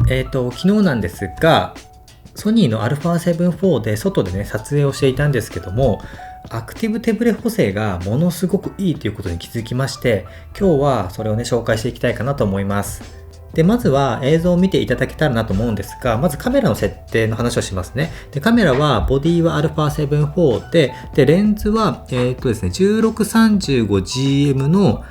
昨日なんですが、ソニーの α7 IV で外でね、撮影をしていたんですけども、アクティブ手ブレ補正がものすごくいいということに気づきまして、今日はそれをね、紹介していきたいかなと思います。で、まずは映像を見ていただけたらなと思うんですが、まずカメラの設定の話をしますね。で、カメラは、ボディは α7 IV で、レンズは、ですね、1635GM の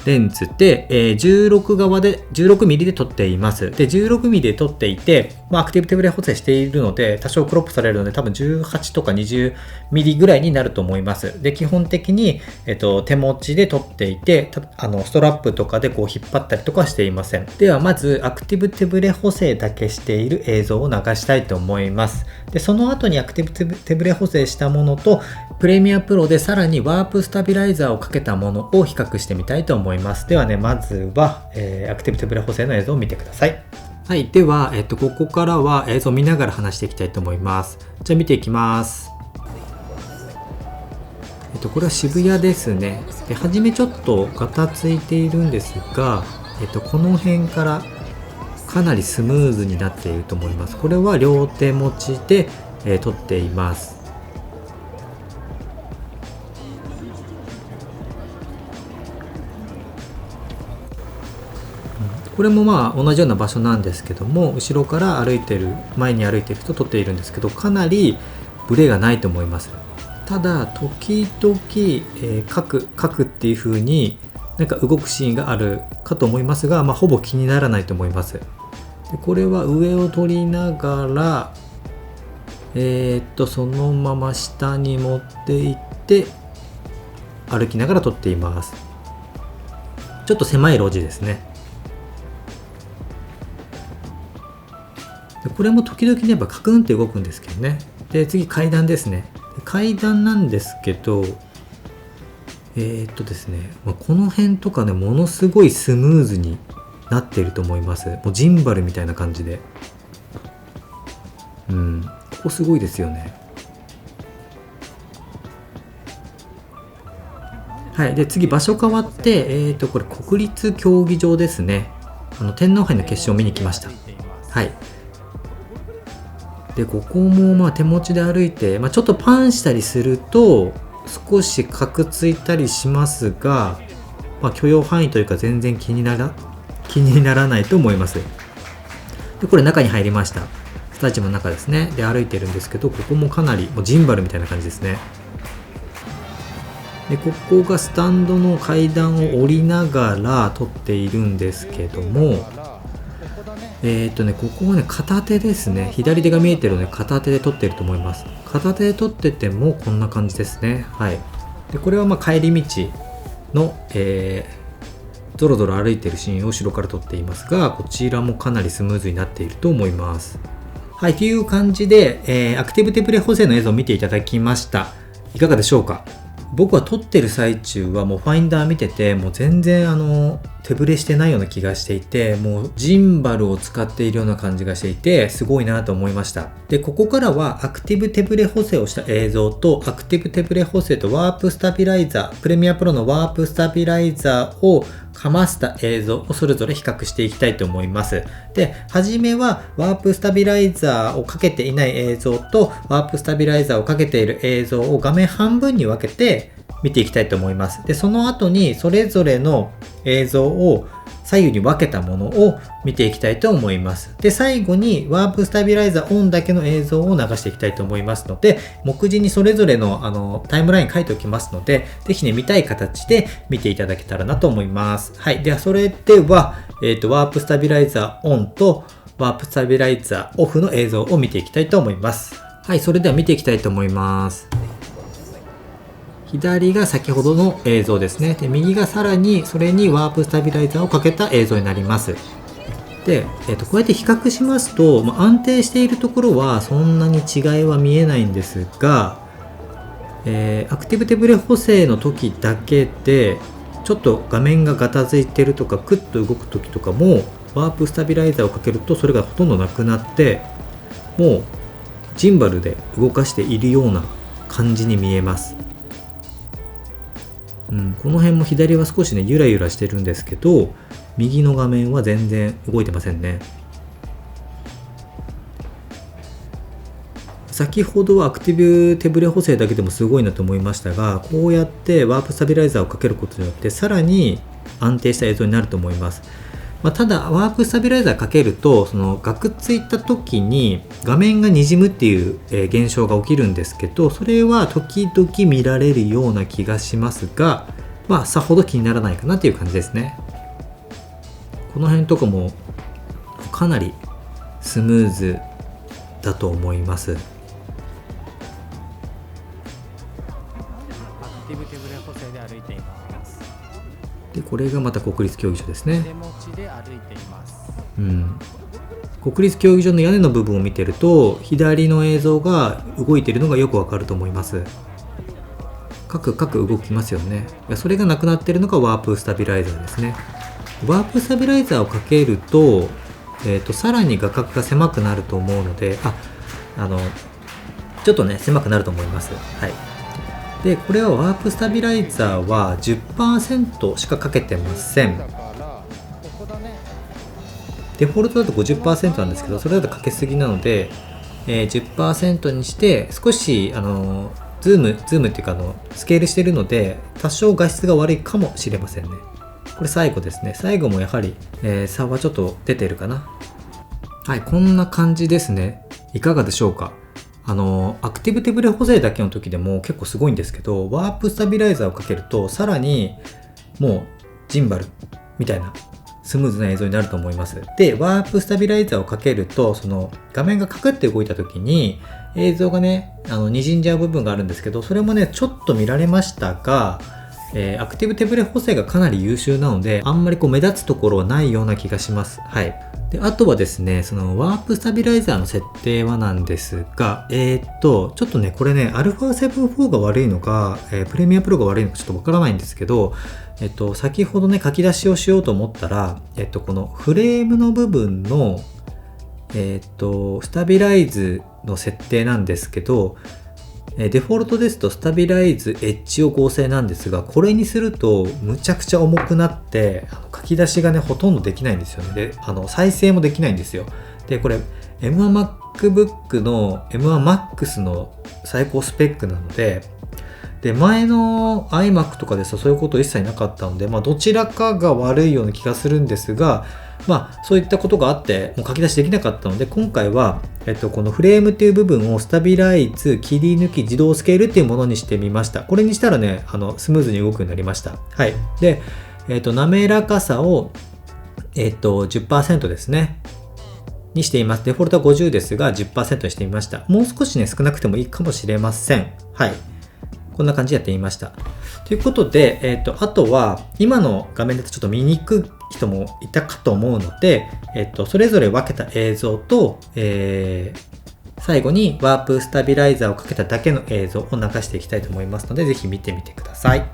レンズで、16側で 16mm で撮っています。で、16mm で撮っていて、アクティブ手ブレ補正しているので、多少クロップされるので、多分18とか 20mm ぐらいになると思います。で、基本的に、手持ちで撮っていて、ストラップとかでこう引っ張ったりとかはしていません。では、まず、アクティブ手ブレ補正だけしている映像を流したいと思います。で、その後にアクティブ手ブレ補正したものと、プレミアプロでさらにワープスタビライザーをかけたものを比較してみたいと思います。ではね、まずは、アクティブ手ブレ補正の映像を見てください。はい。では、ここからは映像を見ながら話していきたいと思います。じゃあ見ていきます。これは渋谷ですね。で、初めちょっとガタついているんですが、この辺からかなりスムーズになっていると思います。これは両手持ちで、撮っています。これも同じような場所なんですけども、後ろから前に歩いている人撮っているんですけど、かなりブレがないと思います。ただ時々、カクっていう風になんか動くシーンがあるかと思いますが、ほぼ気にならないと思います。で、これは上を撮りながらそのまま下に持っていって歩きながら撮っています。ちょっと狭い路地ですね。これも時々ね、やっぱカクンって動くんですけどね。で、次階段ですね。階段なんですけど、ですね、この辺とかね、ものすごいスムーズになっていると思います。もうジンバルみたいな感じで。ここすごいですよね。はい。で、次場所変わって、これ国立競技場ですね。天皇杯の決勝を見に来ました。はい。で、ここも手持ちで歩いて、ちょっとパンしたりすると少しカクついたりしますが、許容範囲というか全然気にならないと思います。で、これ中に入りました。スタジアムの中ですね。で、歩いてるんですけど、ここもかなりもうジンバルみたいな感じですね。で、ここがスタンドの階段を降りながら撮っているんですけども、ここはね、片手ですね。左手が見えてるので片手で撮っていると思います。片手で撮っててもこんな感じですね。はい。で、これは帰り道の、ゾロゾロ歩いてるシーンを後ろから撮っていますが、こちらもかなりスムーズになっていると思います。はい、という感じで、アクティブ手ブレ補正の映像を見ていただきました。いかがでしょうか？僕は撮ってる最中はもうファインダー見てて、もう全然手ブレしてないような気がしていて、もうジンバルを使っているような感じがしていて、すごいなと思いました。で、ここからはアクティブ手ブレ補正をした映像と、アクティブ手ブレ補正とワープスタビライザー、プレミアプロのワープスタビライザーをかませた映像をそれぞれ比較していきたいと思います。で、はじめはワープスタビライザーをかけていない映像とワープスタビライザーをかけている映像を画面半分に分けて見ていきたいと思います。で、その後にそれぞれの映像を左右に分けたものを見ていきたいと思います。で、最後にワープスタビライザーオンだけの映像を流していきたいと思いますので、目次にそれぞれのタイムライン書いておきますので、ぜひね、見たい形で見ていただけたらなと思います。はい。では、それでは、ワープスタビライザーオンとワープスタビライザーオフの映像を見ていきたいと思います。はい。それでは見ていきたいと思います。左が先ほどの映像ですね。で、右がさらにそれにワープスタビライザーをかけた映像になります。で、こうやって比較しますと、安定しているところはそんなに違いは見えないんですが、アクティブ手ブレ補正の時だけでちょっと画面がガタついてるとかクッと動く時とかもワープスタビライザーをかけるとそれがほとんどなくなって、もうジンバルで動かしているような感じに見えます。この辺も左は少しねゆらゆらしてるんですけど、右の画面は全然動いてませんね。先ほどはアクティブ手ブレ補正だけでもすごいなと思いましたが、こうやってワープスタビライザーをかけることによってさらに安定した映像になると思います。ただワープスタビライザーかけると、そのガクついた時に画面がにじむっていう現象が起きるんですけど、それは時々見られるような気がしますが、さほど気にならないかなという感じですね。この辺とかもかなりスムーズだと思います。アクティブ手ブレ補正で歩いています。でこれがまた国立競技場ですね。手持ちで歩いています。国立競技場の屋根の部分を見てると、左の映像が動いているのがよくわかると思います。カクカク動きますよね。それがなくなっているのがワープスタビライザーですね。ワープスタビライザーをかけると、さらに画角が狭くなると思うので、ちょっとね狭くなると思います。はい。でこれはワープスタビライザーは 10% しかかけてません。デフォルトだと 50% なんですけど、それだとかけすぎなので、10% にして少しズームっていうかスケールしているので多少画質が悪いかもしれませんね。これ最後ですね。最後もやはり、差はちょっと出てるかな。はい、こんな感じですね。いかがでしょうか。アクティブ手ブレ補正だけの時でも結構すごいんですけど、ワープスタビライザーをかけるとさらにもうジンバルみたいなスムーズな映像になると思います。でワープスタビライザーをかけると、その画面がカクって動いた時に映像がね滲んじゃう部分があるんですけど、それもねちょっと見られましたが、アクティブ手ブレ補正がかなり優秀なので、あんまり目立つところはないような気がします。はい。であとはですね、そのワープスタビライザーの設定はなんですが、ちょっとねこれね α7-4 が悪いのか、プレミアプロが悪いのかちょっとわからないんですけど、先ほどね書き出しをしようと思ったら、このフレームの部分のスタビライズの設定なんですけど、デフォルトですとスタビライズエッジを合成なんですが、これにするとむちゃくちゃ重くなって書き出しがねほとんどできないんですよね。で再生もできないんですよ。でこれ M1MacBook の M1Max の最高スペックなので、前の iMac とかですとそういうこと一切なかったので、どちらかが悪いような気がするんですが、そういったことがあってもう書き出しできなかったので、今回は、このフレームっていう部分をスタビライズ、切り抜き、自動スケールっていうものにしてみました。これにしたらねスムーズに動くようになりました。はい。で、滑らかさを、10% ですねにしています。デフォルトは50ですが 10% にしてみました。もう少しね少なくてもいいかもしれません。はい。こんな感じでやってみました。ということで、あとは今の画面だとちょっと見にくい人もいたかと思うので、それぞれ分けた映像と、最後にワープスタビライザーをかけただけの映像を流していきたいと思いますので、ぜひ見てみてください。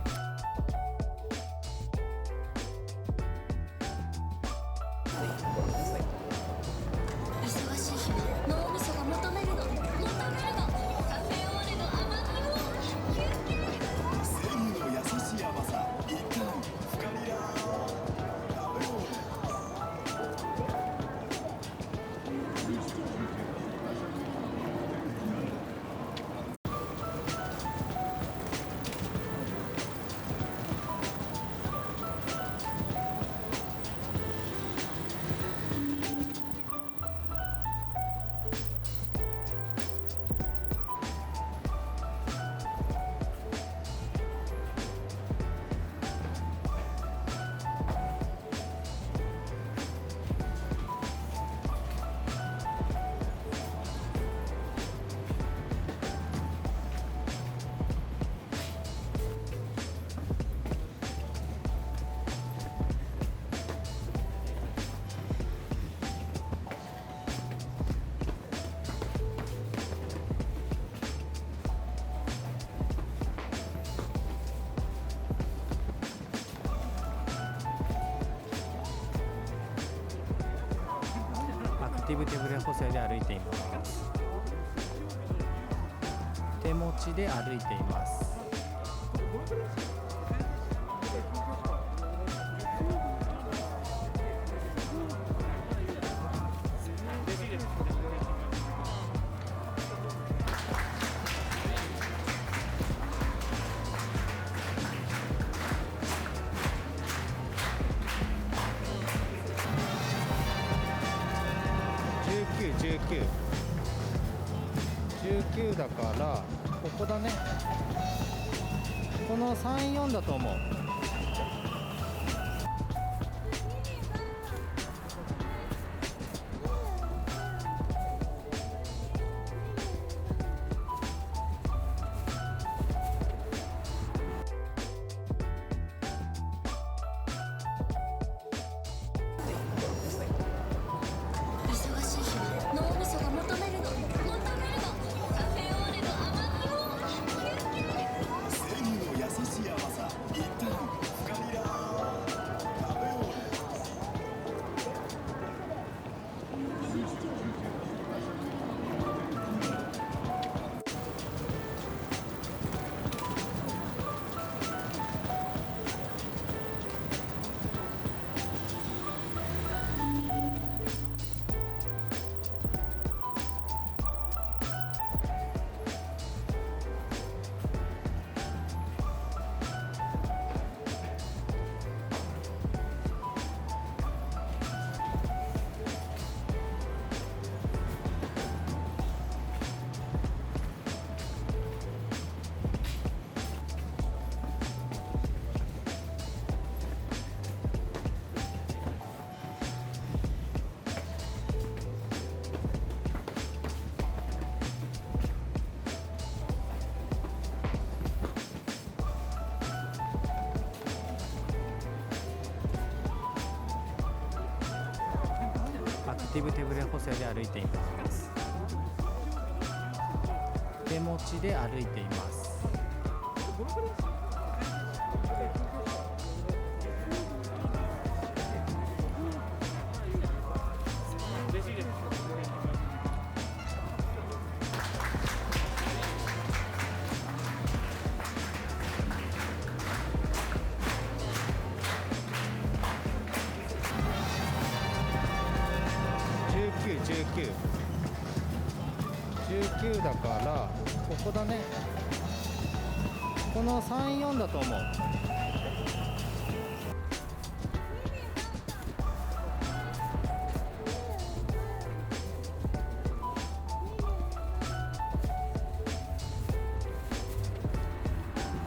アクティブ手ブレ補正で歩いています。手持ちで歩いています。19だからここだね。この34だと思う。忙しい日は脳みそが求めるのカフェオーレの甘みを生乳の優しい甘さ一体深みだカフェオレアクティブ手ぶれ補正で歩いています。手持ちで歩いています。19だからここだね。この34だと思う。